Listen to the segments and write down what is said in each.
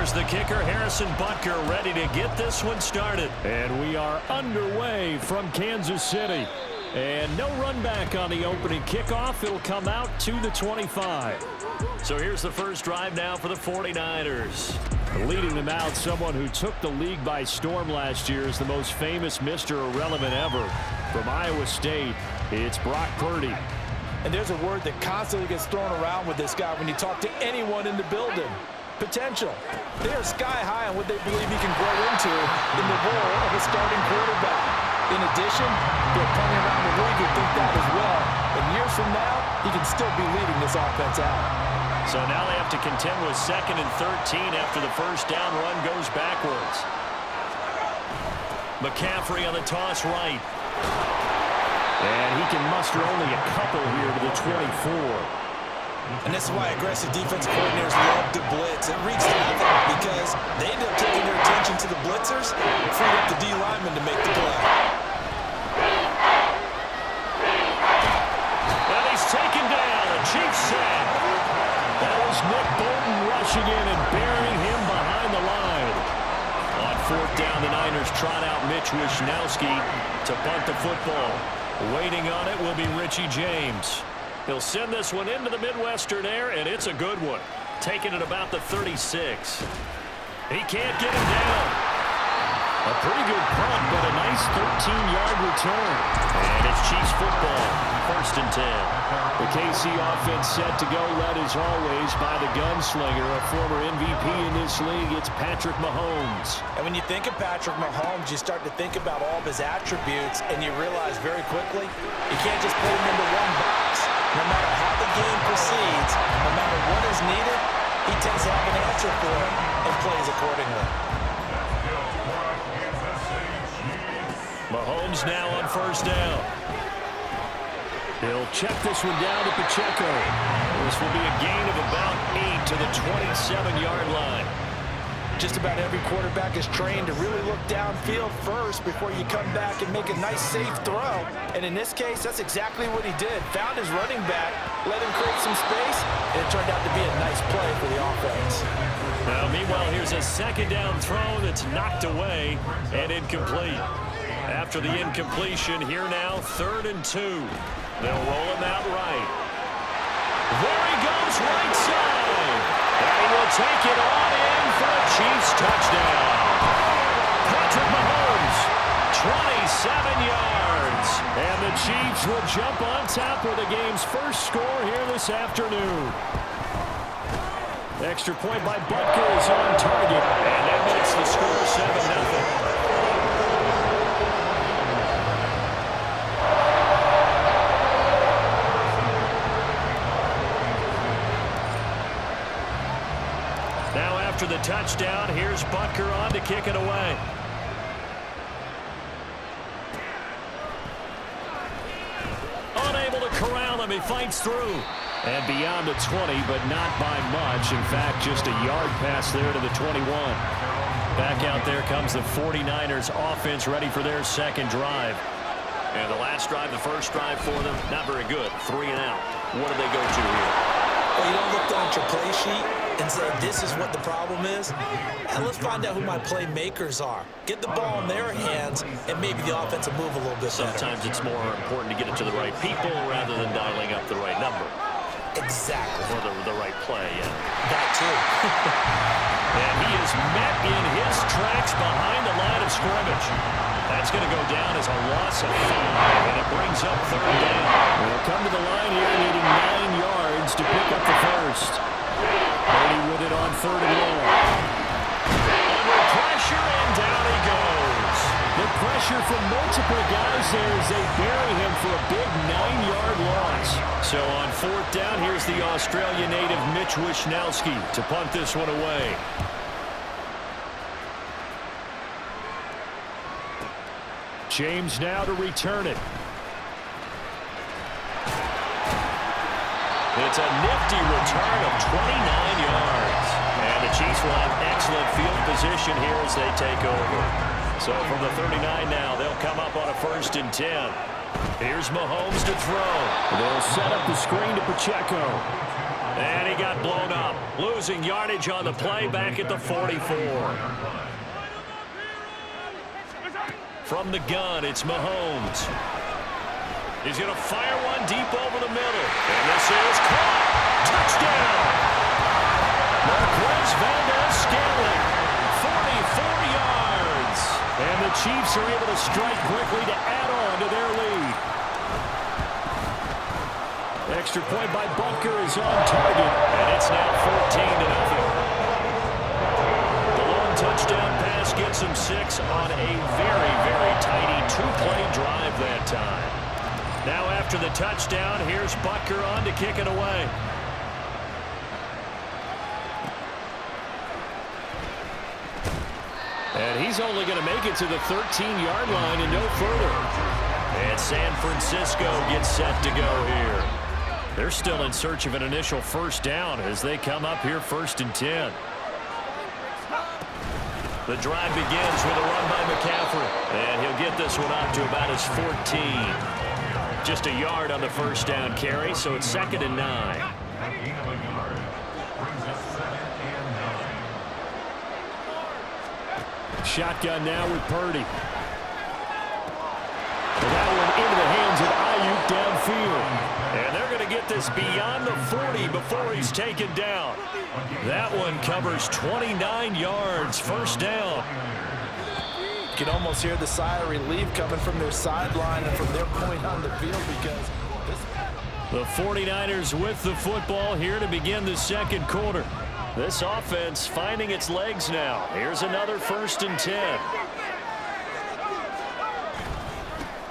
Here's the kicker, Harrison Butker, ready to get this one started. And we are underway from Kansas City. And no run back on the opening kickoff. It'll come out to the 25. So here's the first drive now for the 49ers. Leading them out, someone who took the league by storm last year is the most famous Mr. Irrelevant ever. From Iowa State, it's Brock Purdy. And there's a word that constantly gets thrown around with this guy when you talk to anyone in the building. Potential. They are sky high on what they believe he can grow into in the role of a starting quarterback. In addition, there are plenty around the league who think that as well. And years from now, he can still be leading this offense out. So now they have to contend with 2nd and 13 after the first down run goes backwards. McCaffrey on the toss right. And he can muster only a couple here to the 24. And this is why aggressive defense coordinators love to blitz. It wreaks havoc because they end up taking their attention to the blitzers and freeing up the D lineman to make the play. And he's taken down. A Chiefs sack. That was Nick Bolton rushing in and burying him behind the line. On 4th down, the Niners trot out Mitch Wishnowsky to punt the football. Waiting on it will be Richie James. He'll send this one into the Midwestern air, and it's a good one. Taking it about the 36. He can't get him down. A pretty good punt, but a nice 13-yard return. And it's Chiefs football, 1st and 10. The KC offense set to go, led as always by the gunslinger, a former MVP in this league. It's Patrick Mahomes. And when you think of Patrick Mahomes, you start to think about all of his attributes, and you realize very quickly you can't just put him into one box. No matter how the game proceeds, no matter what is needed, he tends to have an answer for it and plays accordingly. Mahomes now on 1st down. He'll check this one down to Pacheco. This will be a gain of about 8 to the 27-yard line. Just about every quarterback is trained to really look downfield first before you come back and make a nice, safe throw. And in this case, that's exactly what he did. Found his running back, let him create some space, and it turned out to be a nice play for the offense. Now, meanwhile, here's a 2nd down throw that's knocked away and incomplete. After the incompletion, here now, 3rd and 2. They'll roll him out right. There he goes, right side. And he will take it on in for a Chiefs touchdown. Patrick Mahomes, 27 yards. And the Chiefs will jump on top with the game's first score here this afternoon. Extra point by Butker is on target. And that makes the score 7-0. After the touchdown, here's Butker on to kick it away. Unable to corral him, he fights through. And beyond the 20, but not by much. In fact, just a yard pass there to the 21. Back out there comes the 49ers offense ready for their 2nd drive. And the last drive, the first drive for them, not very good. 3 and out. What do they go to here? Well, you don't look down at your play sheet and say, this is what the problem is. And let's find out who my playmakers are. Get the ball in their hands, and maybe the offense will move a little bit better. Sometimes it's more important to get it to the right people rather than dialing up the right number. Exactly. Or the right play, yeah. That too. And he is met in his tracks behind the line of scrimmage. That's going to go down as a loss of 5, and it brings up 3rd down. We'll come to the line here needing 9 yards to pick up the first. Brady with it on 3rd and long. Under pressure, and down he goes. The pressure from multiple guys there as they bury him for a big 9-yard loss. So on 4th down, here's the Australia native Mitch Wishnowsky to punt this one away. James now to return it. It's a nifty return of 29 yards. And the Chiefs will have excellent field position here as they take over. So from the 39 now, they'll come up on a 1st and 10. Here's Mahomes to throw. They'll set up the screen to Pacheco. And he got blown up. Losing yardage on the play back at the 44. From the gun, it's Mahomes. He's going to fire one deep over the middle. And this is caught. Touchdown. Marquez Valdez-Scantling, 44 yards. And the Chiefs are able to strike quickly to add on to their lead. Extra point by Butker is on target, and it's now 14-0. The long touchdown pass gets him 6 on a very, very tidy two-play drive that time. Now after the touchdown, here's Butker on to kick it away. And he's only going to make it to the 13-yard line and no further. And San Francisco gets set to go here. They're still in search of an initial first down as they come up here 1st and 10. The drive begins with a run by McCaffrey. And he'll get this one up to about his 14. Just a yard on the first down carry, so it's 2nd and 9. Shotgun now with Purdy. And that one into the hands of Ayuk downfield. And they're going to get this beyond the 40 before he's taken down. That one covers 29 yards. First down. You can almost hear the sigh of relief coming from their sideline and from their point on the field because the 49ers with the football here to begin the second quarter. This offense finding its legs now. Here's another 1st and 10.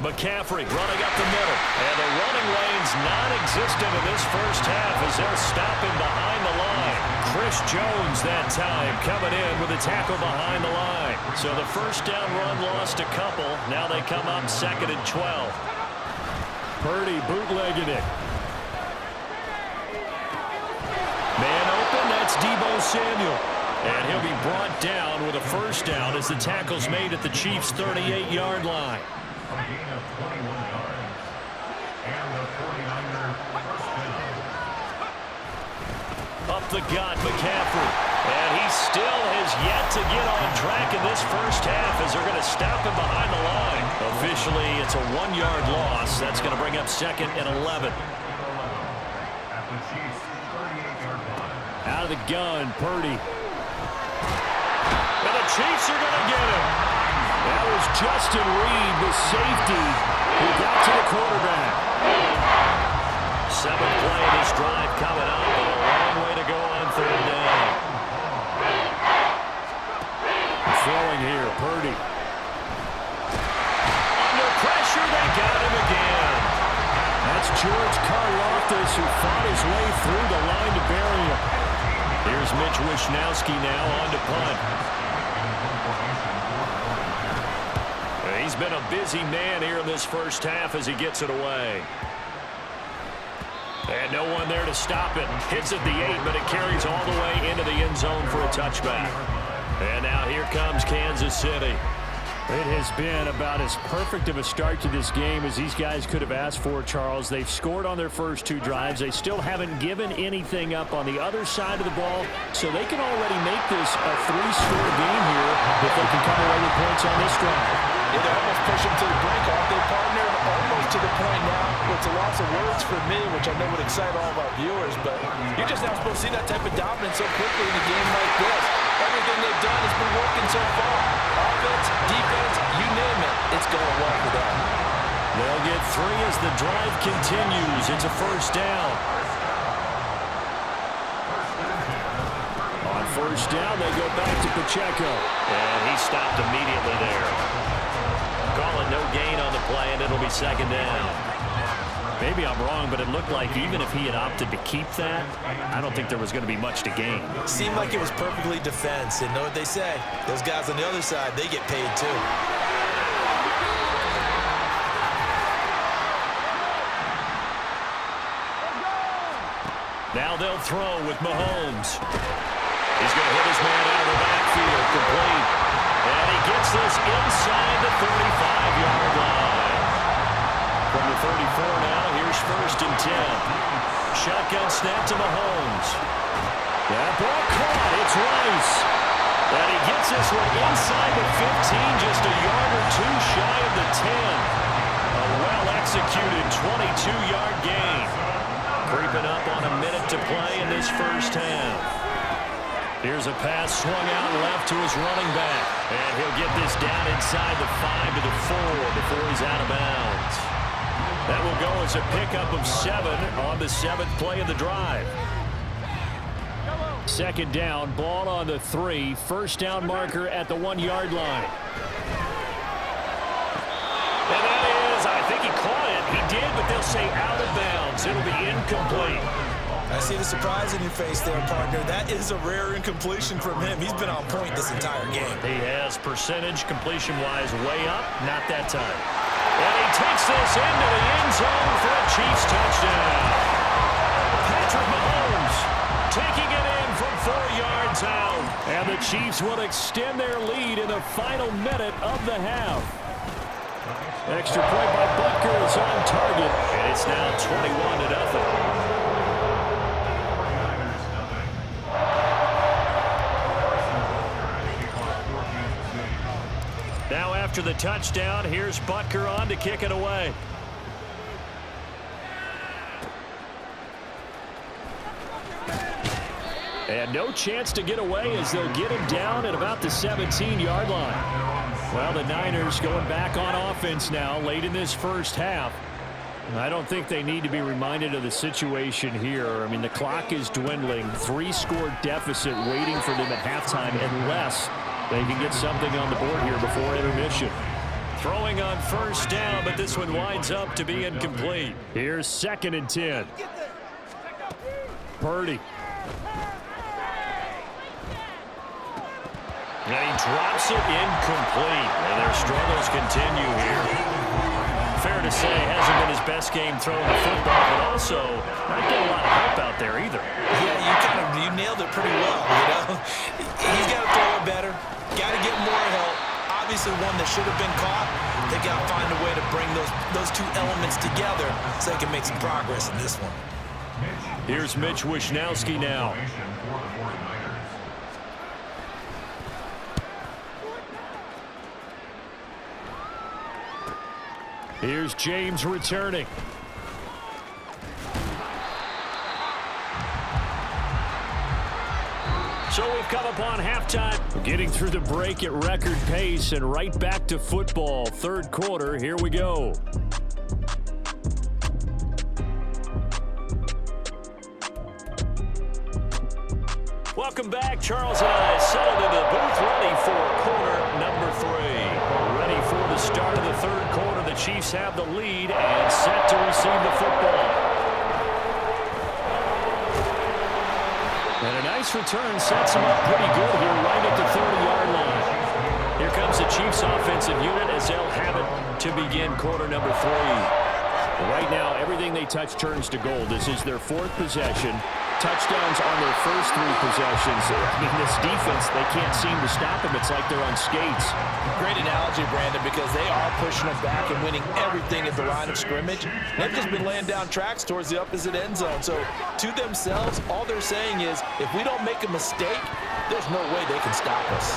McCaffrey running up the middle. And the running lane's non-existent in this first half as they're stopping behind the line. Chris Jones that time coming in with a tackle behind the line. So the first down run lost a couple. Now they come up 2nd and 12. Purdy bootlegging it. Man open, that's Deebo Samuel. And he'll be brought down with a first down as the tackle's made at the Chiefs' 38-yard line. Up the gut, McCaffrey. And he still has yet to get on track in this first half as they're going to stop him behind the line. Officially, it's a 1-yard loss. That's going to bring up 2nd and 11. Out of the gun, Purdy. And the Chiefs are going to get him. That was Justin Reed, the safety, who got to the quarterback. 7th play of this drive coming up, and a long way to go on 3rd down. Throwing here, Purdy. Under pressure, they got him again. That's George Karlaftis, who fought his way through the line to bury him. Here's Mitch Wishnowsky now on to punt. He's been a busy man here in this first half as he gets it away. And no one there to stop it. Hits at the 8, but it carries all the way into the end zone for a touchback. And now here comes Kansas City. It has been about as perfect of a start to this game as these guys could have asked for, Charles. They've scored on their first 2 drives. They still haven't given anything up on the other side of the ball, so they can already make this a 3-score game here if they can come away with points on this drive. Yeah, they almost push them to the brink, aren't they, partner? Almost to the point now. It's a loss of words for me, which I know would excite all of our viewers, but you're just not supposed to see that type of dominance so quickly in a game like this. Everything they've done has been working so far. Offense, defense, you name it. It's going well for them. They'll get 3 as the drive continues. It's a first down. On first down, they go back to Pacheco. And he stopped immediately there. Call it no gain on the play, and it'll be 2nd down. Maybe I'm wrong, but it looked like even if he had opted to keep that, I don't think there was going to be much to gain. Seemed like it was perfectly defense. And know what they say? Those guys on the other side, they get paid too. Now they'll throw with Mahomes. He's going to hit his man out of the backfield, complete. And he gets this inside the 35-yard line. From the 34 now, here's 1st and 10. Shotgun snap to Mahomes. That ball caught. It's Rice. And he gets this one inside the 15, just a yard or two shy of the 10. A well-executed 22-yard gain. Creeping up on a minute to play in this first half. Here's a pass swung out left to his running back. And he'll get this down inside the 5 to the 4 before he's out of bounds. That will go as a pickup of 7 on the 7th play of the drive. Second down, ball on the 3. First down marker at the 1-yard line. And that is, I think he caught it. He did, but they'll say out of bounds. It'll be incomplete. I see the surprise in your face there, partner. That is a rare incompletion from him. He's been on point this entire game. He has percentage completion-wise way up, not that time. And he takes this into the end zone for a Chiefs touchdown. Patrick Mahomes taking it in from 4 yards out. And the Chiefs will extend their lead in the final minute of the half. Extra point by Butker is on target, and it's now 21-0. Now after the touchdown, here's Butker on to kick it away. And no chance to get away as they'll get him down at about the 17-yard line. Well, the Niners going back on offense now late in this first half. I don't think they need to be reminded of the situation here. I mean, the clock is dwindling. 3-score deficit waiting for them at halftime unless they can get something on the board here before intermission. Throwing on first down, but this one winds up to be incomplete. Here's 2nd and 10. Purdy. And he drops it incomplete. And their struggles continue here. Fair to say, hasn't been his best game throwing the football, but also not getting a lot of help out there either. Yeah, you nailed it pretty well, you know. He's got to throw it better. Got to get more help. Obviously one that should have been caught. They got to find a way to bring those two elements together so they can make some progress in this one. Here's Mitch Wishnowsky now. Here's James returning. So we've come upon halftime. Getting through the break at record pace and right back to football. Third quarter, here we go. Welcome back. Charles and I settled into the booth ready for quarter number 3. Ready for the start of the third quarter. The Chiefs have the lead and set to receive the football. And a nice return sets him up pretty good here right at the 30-yard line. Here comes the Chiefs offensive unit as they'll have it to begin quarter number 3. Right now, everything they touch turns to gold. This is their 4th possession. Touchdowns on their first 3 possessions. I mean, this defense, they can't seem to stop them. It's like they're on skates. Great analogy, Brandon, because they are pushing them back and winning everything at the line of scrimmage. They've just been laying down tracks towards the opposite end zone. So to themselves, all they're saying is, if we don't make a mistake, there's no way they can stop us.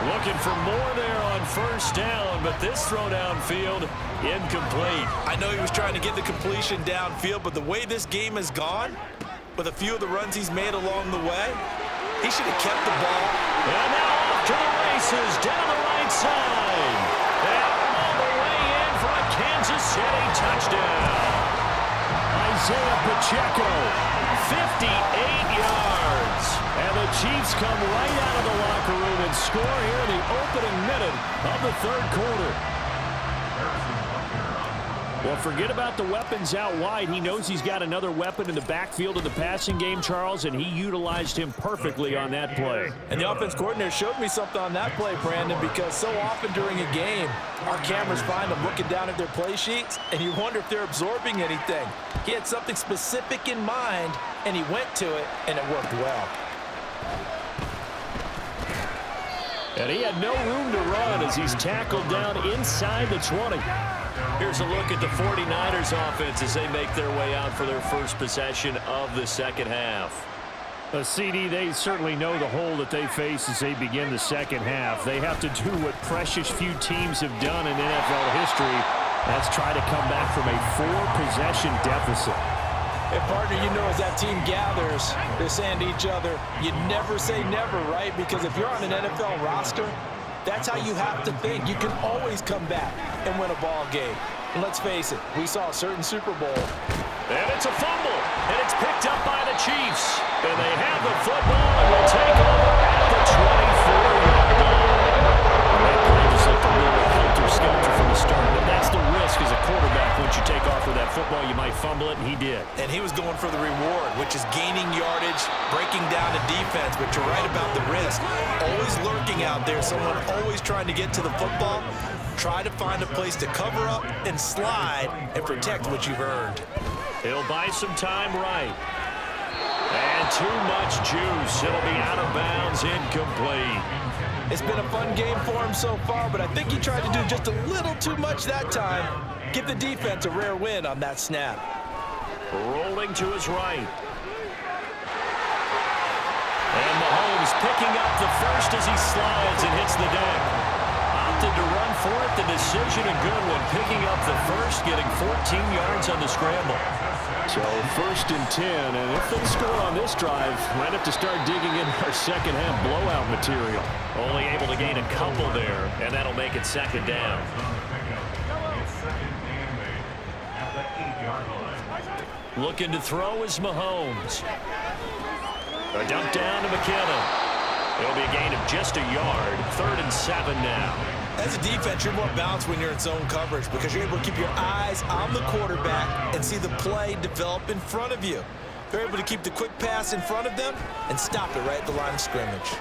Looking for more there on first down, but this throw downfield, incomplete. I know he was trying to get the completion downfield, but the way this game has gone, with a few of the runs he's made along the way, he should have kept the ball. And now off to the races, down the right side. And all the way in for a Kansas City touchdown. Isaiah Pacheco, 58 yards. And the Chiefs come right out of the locker room and score here in the opening minute of the third quarter. Well, forget about the weapons out wide. He knows he's got another weapon in the backfield of the passing game, Charles, and he utilized him perfectly on that play. And the offense coordinator showed me something on that play, Brandon, because so often during a game, our cameras find them looking down at their play sheets, and you wonder if they're absorbing anything. He had something specific in mind, and he went to it, and it worked well. And he had no room to run as he's tackled down inside the 20. Here's a look at the 49ers offense as they make their way out for their first possession of the second half. CD, they certainly know the hole that they face as they begin the second half. They have to do what precious few teams have done in NFL history. That's try to come back from a 4-possession deficit. Hey, partner, you know as that team gathers, they're saying to each other, you never say never, right? Because if you're on an NFL roster, that's how you have to think. You can always come back and win a ball game. And let's face it, we saw a certain Super Bowl. And it's a fumble, and it's picked up by the Chiefs. And they have the football and will take over at the 24-yard line. That play just looked a little helter-skelter from the start, but that's the risk as a quarterback. Once you take off with that football, you might fumble it, and he did. And he was going for the reward, which is gaining yardage, breaking down the defense. But you're right about the risk. Always lurking out there, someone always trying to get to the football. Try to find a place to cover up and slide and protect what you've earned. He'll buy some time right. And too much juice. It'll be out of bounds, incomplete. It's been a fun game for him so far, but I think he tried to do just a little too much that time. Give the defense a rare win on that snap. Rolling to his right. And Mahomes picking up the first as he slides and hits the deck. Opted to run for it. The decision a good one. Picking up the first, getting 14 yards on the scramble. So 1st and 10, and if they score on this drive, might have to start digging in our second half blowout material. Only able to gain a couple there, and that'll make it 2nd down. Looking to throw is Mahomes. A dump down to McKinnon. It'll be a gain of just a yard. 3rd and 7 now. As a defense, you're more balanced when you're in zone coverage because you're able to keep your eyes on the quarterback and see the play develop in front of you. They're able to keep the quick pass in front of them and stop it right at the line of scrimmage.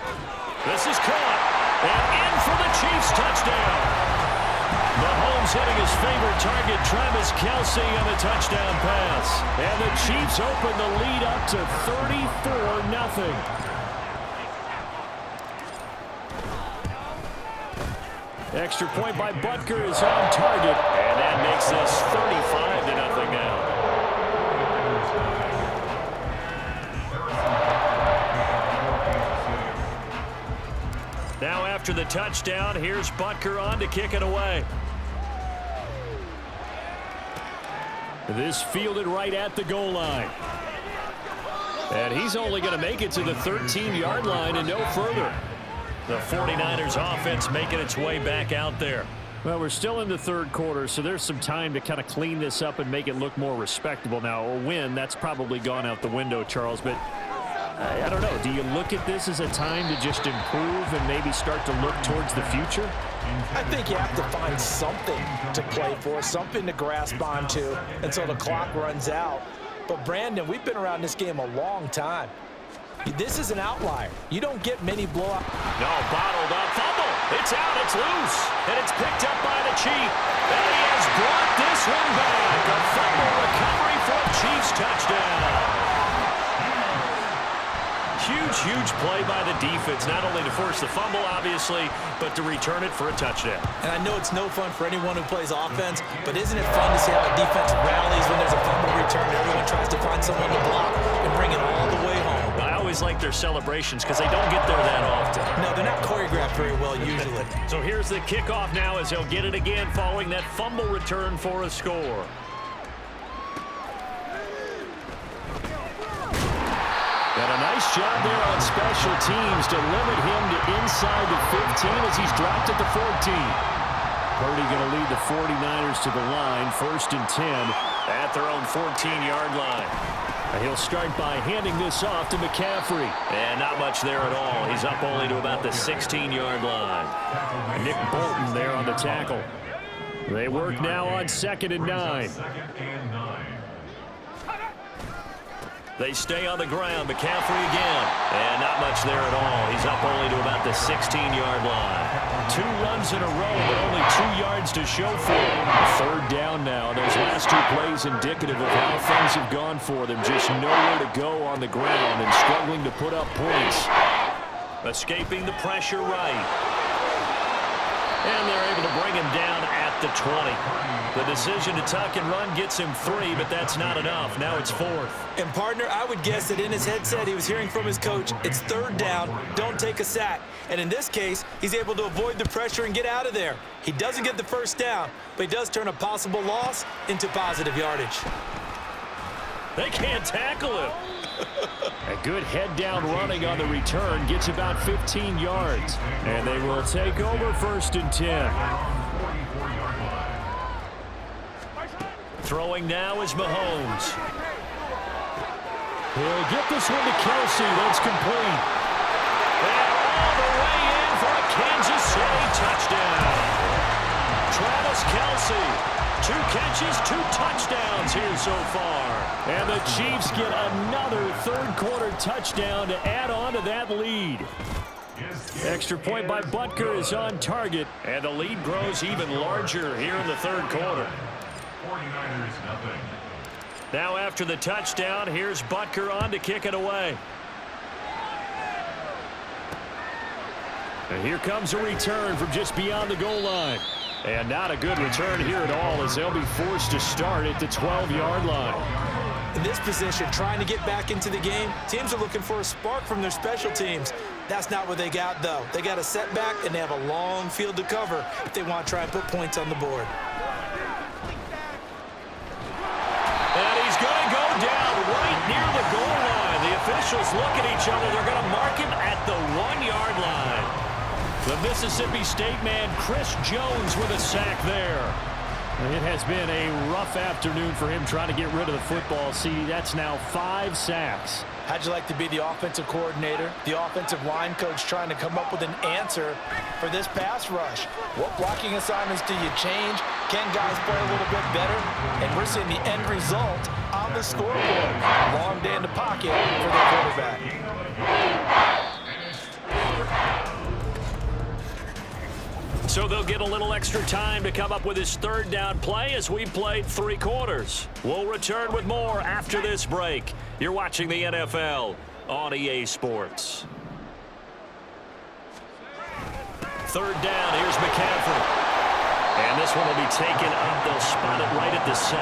This is caught. And in for the Chiefs touchdown. Mahomes hitting his favorite target, Travis Kelce, on the touchdown pass. And the Chiefs open the lead up to 34-0. Extra point by Butker is on target. And that makes this 35-0 now. Now after the touchdown, here's Butker on to kick it away. This fielded right at the goal line. And he's only going to make it to the 13-yard line and no further. The 49ers offense making its way back out there. Well, we're still in the 3rd quarter, so there's some time to kind of clean this up and make it look more respectable. Now, a win, that's probably gone out the window, Charles, but I don't know. Do you look at this as a time to just improve and maybe start to look towards the future? I think you have to find something to play for, something to grasp onto until the clock runs out. But, Brandon, we've been around this game a long time. This is an outlier. You don't get many blowouts. No, bottled up. Fumble. It's out. It's loose. And it's picked up by the Chief. And he has brought this one back. A fumble recovery for a Chiefs touchdown. Huge play by the defense, not only to force the fumble, obviously, but to return it for a touchdown. And I know it's no fun for anyone who plays offense, but isn't it fun to see how the defense rallies when there's a fumble return? Everyone tries to find someone to block and bring it all the way home. I always like their celebrations because they don't get there that often. No, they're not choreographed very well usually. So here's the kickoff now as he'll get it again following that fumble return for a score. And a nice job there on special teams to limit him to inside the 15 as he's dropped at the 14. Purdy going to lead the 49ers to the line, 1st and 10. At their own 14-yard line. And he'll start by handing this off to McCaffrey. And not much there at all. He's up only to about the 16-yard line. Nick Bolton there on the tackle. They work now on 2nd and 9. They stay on the ground. McCaffrey again. And not much there at all. He's up only to about the 16-yard line. 2 runs in a row, but only 2 yards to show for him. 3rd down now. Those last 2 plays indicative of how things have gone for them. Just nowhere to go on the ground and struggling to put up points. Escaping the pressure right. And they're able to bring him down at the 20. The decision to tuck and run gets him 3, but that's not enough. Now it's 4th. And, partner, I would guess that in his headset he was hearing from his coach, it's 3rd down, don't take a sack. And in this case, he's able to avoid the pressure and get out of there. He doesn't get the 1st down, but he does turn a possible loss into positive yardage. They can't tackle him. A good head-down running on the return gets about 15 yards. And they will take over 1st and 10. Throwing now is Mahomes. He'll get this one to Kelsey. That's complete. And all the way in for a Kansas City touchdown. Travis Kelsey. 2 catches, 2 touchdowns here so far. And the Chiefs get another 3rd quarter touchdown to add on to that lead. Extra point by Butker is on target. And the lead grows even larger here in the 3rd quarter. 49ers nothing. Now after the touchdown, here's Butker on to kick it away. And here comes a return from just beyond the goal line. And not a good return here at all as they'll be forced to start at the 12-yard line. In this position, trying to get back into the game, teams are looking for a spark from their special teams. That's not what they got, though. They got a setback, and they have a long field to cover if they want to try and put points on the board. And he's going to go down right near the goal line. The officials look at each other. They're going to mark him at the 1-yard line. The Mississippi State man, Chris Jones, with a sack there. It has been a rough afternoon for him trying to get rid of the football. See, that's now 5 sacks. How'd you like to be the offensive coordinator, the offensive line coach trying to come up with an answer for this pass rush? What blocking assignments do you change? Can guys play a little bit better? And we're seeing the end result on the scoreboard. Long day in the pocket for the quarterback. So they'll get a little extra time to come up with his 3rd down play as we played 3 quarters. We'll return with more after this break. You're watching the NFL on EA Sports. 3rd down, here's McCaffrey. And this one will be taken up. They'll spot it right at the 7.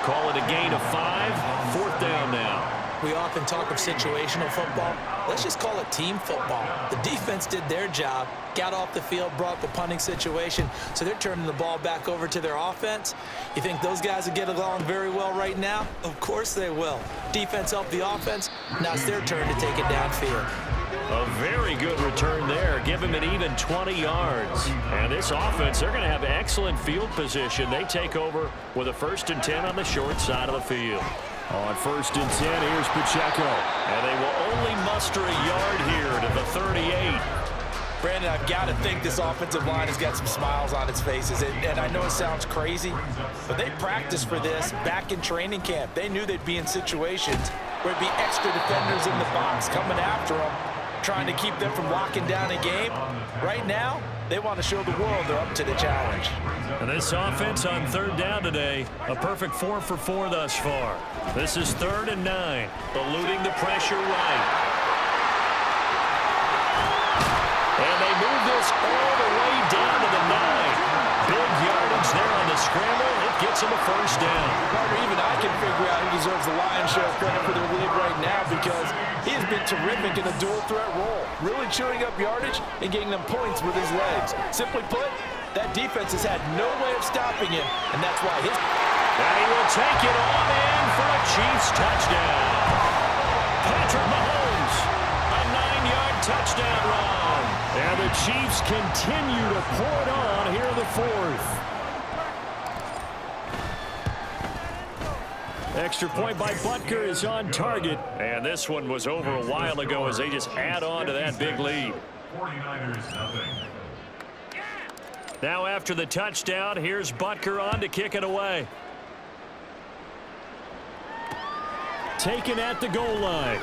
Call it a gain of 5. 4th down now. We often talk of situational football. Let's just call it team football. The defense did their job, got off the field, brought the punting situation, so they're turning the ball back over to their offense. You think those guys will get along very well right now? Of course they will. Defense helped the offense. Now it's their turn to take it downfield. A very good return there. Give him an even 20 yards. And this offense, they're going to have excellent field position. They take over with a 1st and 10 on the short side of the field. On 1st and 10, here's Pacheco. And they will only muster a yard here to the 38. Brandon, I've got to think this offensive line has got some smiles on its faces. And I know it sounds crazy, but they practiced for this back in training camp. They knew they'd be in situations where it'd be extra defenders in the box coming after them, trying to keep them from locking down a game. Right now, they want to show the world they're up to the challenge. And this offense on 3rd down today, a perfect 4 for 4 thus far. This is 3rd and 9, eluding the pressure right. And they move this all the way down to the 9. Big yardage there on the scramble. It gets them a 1st down. Partner, even I can figure out who deserves the lion's share of credit for their lead right now because he has been terrific in a dual threat role, really chewing up yardage and getting them points with his legs. Simply put, that defense has had no way of stopping him, and that's why his... And he will take it on in for a Chiefs touchdown. Patrick Mahomes, a 9-yard touchdown run. And the Chiefs continue to pour it on here in the 4th. Extra point by Butker is on target. And this one was over a while ago as they just add on to that big lead. 49ers nothing. Now after the touchdown, here's Butker on to kick it away. Taken at the goal line.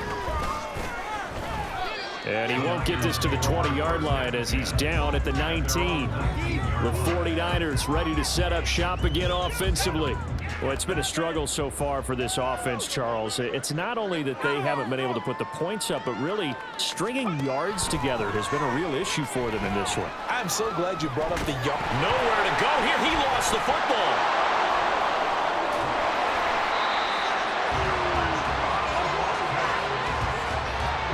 And he won't get this to the 20-yard line as he's down at the 19. The 49ers ready to set up shop again offensively. Well, it's been a struggle so far for this offense, Charles. It's not only that they haven't been able to put the points up, but really stringing yards together has been a real issue for them in this one. I'm so glad you brought up the yard. Nowhere to go here. He lost the football.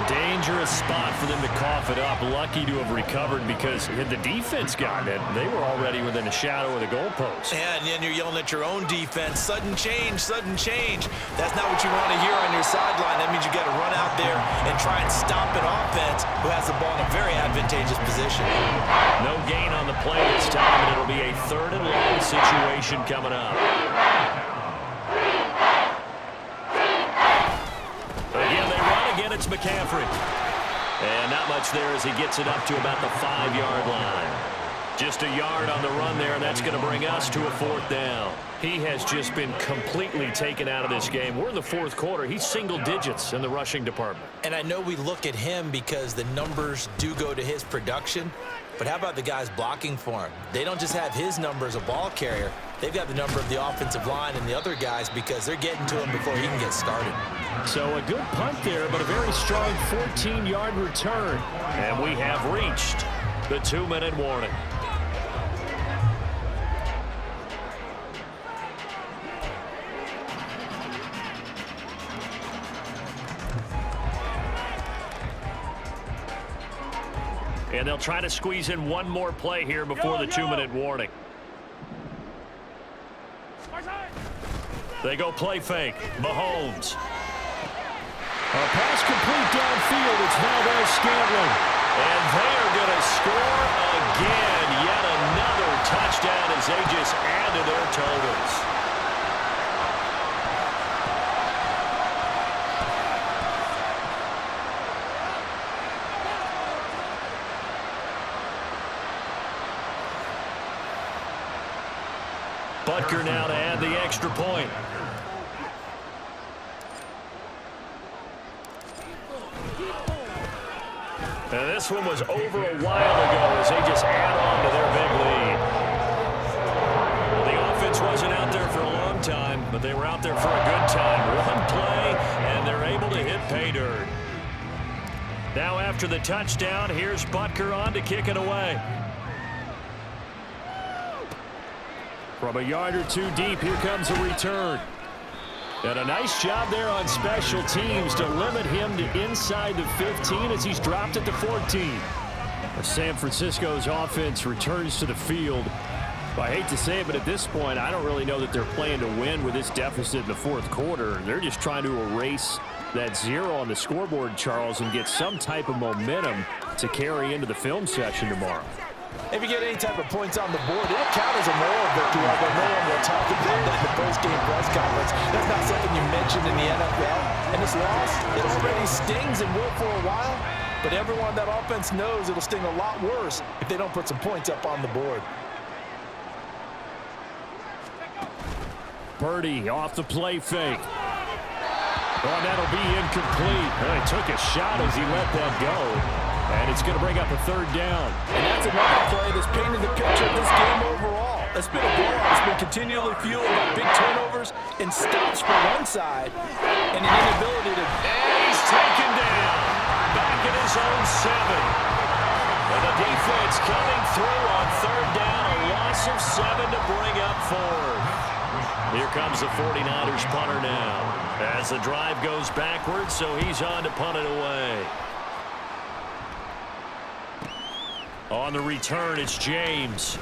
Dangerous spot for them to cough it up. Lucky to have recovered because had the defense gotten it, they were already within a shadow of the goalpost. And then you're yelling at your own defense. Sudden change, sudden change. That's not what you want to hear on your sideline. That means you got to run out there and try and stop an offense who has the ball in a very advantageous position. No gain on the play this time, and it'll be a 3rd and long situation coming up. It's McCaffrey. And not much there as he gets it up to about the 5-yard line. Just a yard on the run there, and that's going to bring us to a 4th down. He has just been completely taken out of this game. We're in the 4th quarter. He's single digits in the rushing department. And I know we look at him because the numbers do go to his production, but how about the guys blocking for him? They don't just have his number as a ball carrier. They've got the number of the offensive line and the other guys because they're getting to him before he can get started. So a good punt there, but a very strong 14-yard return. And we have reached the 2-minute warning. And they'll try to squeeze in one more play here before the 2-minute warning. They go play fake. Mahomes. A pass complete downfield. It's Valdez-Scantling. And they are going to score again. Yet another touchdown as they just add to their totals. Butker now to add the extra point. And this one was over a while ago as they just add on to their big lead. The offense wasn't out there for a long time, but they were out there for a good time. One play, and they're able to hit pay dirt. Now after the touchdown, here's Butker on to kick it away. From a yard or two deep, here comes a return. And a nice job there on special teams to limit him to inside the 15 as he's dropped at the 14. San Francisco's offense returns to the field. I hate to say it, but at this point, I don't really know that they're playing to win with this deficit in the 4th quarter. They're just trying to erase that 0 on the scoreboard, Charles, and get some type of momentum to carry into the film session tomorrow. If you get any type of points on the board, it'll count as a moral victory, although no one will talk about that in the post-game press conference. That's not something you mentioned in the NFL. And this loss, it already stings and will for a while, but everyone on that offense knows it'll sting a lot worse if they don't put some points up on the board. Purdy off the play fake. Oh, that'll be incomplete. He took a shot as he let that go. And it's going to bring up a 3rd down. And that's another play that's painted the picture of this game overall. It's been a blowout. It's been continually fueled by big turnovers and stops for one side and an inability to... And he's taken down. Back at his own 7. And the defense coming through on 3rd down. A loss of 7 to bring up 4th. Here comes the 49ers punter now. As the drive goes backwards, so he's on to punt it away. On the return, it's James.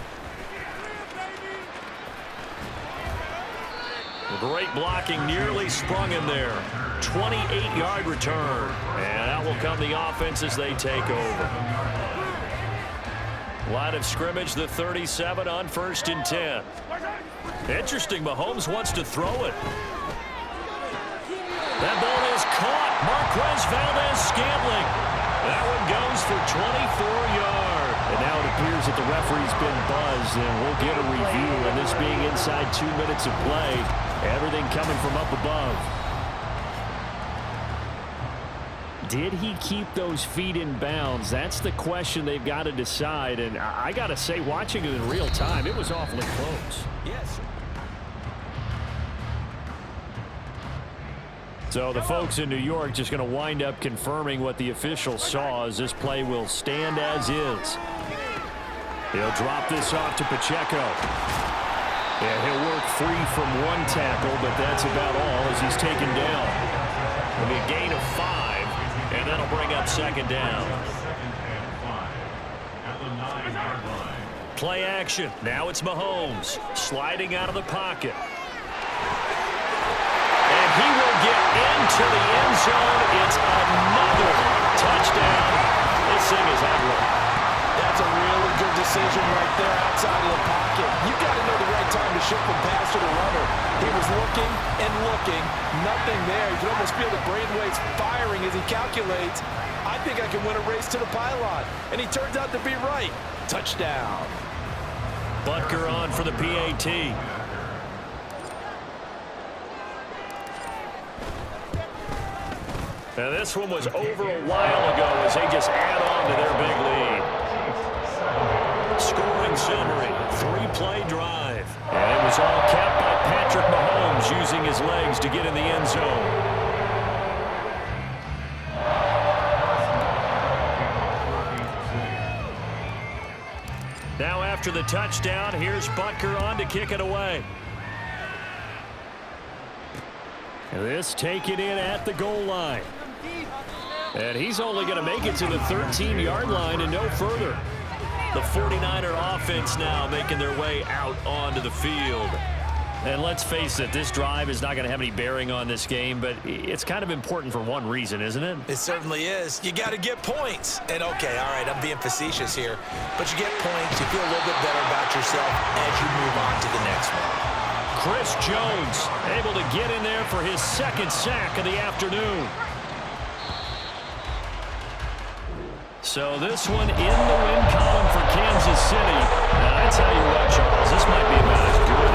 Great blocking, nearly sprung in there. 28-yard return. And out will come the offense as they take over. Line of scrimmage, the 37 on 1st and 10. Interesting, Mahomes wants to throw it. That ball is caught. Marquez Valdez-Scantling. That one goes for 24 yards. And now it appears that the referee's been buzzed, and we'll get a review. And this being inside 2 minutes of play, everything coming from up above. Did he keep those feet in bounds? That's the question they've got to decide. And I got to say, watching it in real time, it was awfully close. Yes. So the folks in New York just going to wind up confirming what the officials saw, as this play will stand as is. He'll drop this off to Pacheco. Yeah, he'll work free from one tackle, but that's about all as he's taken down. It'll be a gain of 5, and that'll bring up second down. Play action. Now it's Mahomes sliding out of the pocket. And he will get into the end zone. It's another touchdown. This thing is ugly. That's a really good decision right there outside of the pocket. You got to know the right time to shift from pass to the runner. He was looking and looking. Nothing there. You can almost feel the brainwaves firing as he calculates, I think I can win a race to the pylon. And he turns out to be right. Touchdown. Butker on for the PAT. Now this one was over a while ago as they just add on to their big lead. Scoring summary, 3-play drive. And it was all capped by Patrick Mahomes using his legs to get in the end zone. Now after the touchdown, here's Butker on to kick it away. This taken in at the goal line. And he's only going to make it to the 13-yard line and no further. The 49er offense now making their way out onto the field. And let's face it, this drive is not going to have any bearing on this game, but it's kind of important for one reason, isn't it? It certainly is. You got to get points. And okay, all right, I'm being facetious here, but you get points, you feel a little bit better about yourself as you move on to the next one. Chris Jones able to get in there for his second sack of the afternoon. So this one in the win column for Kansas City. And I tell you what, Charles, this might be about as good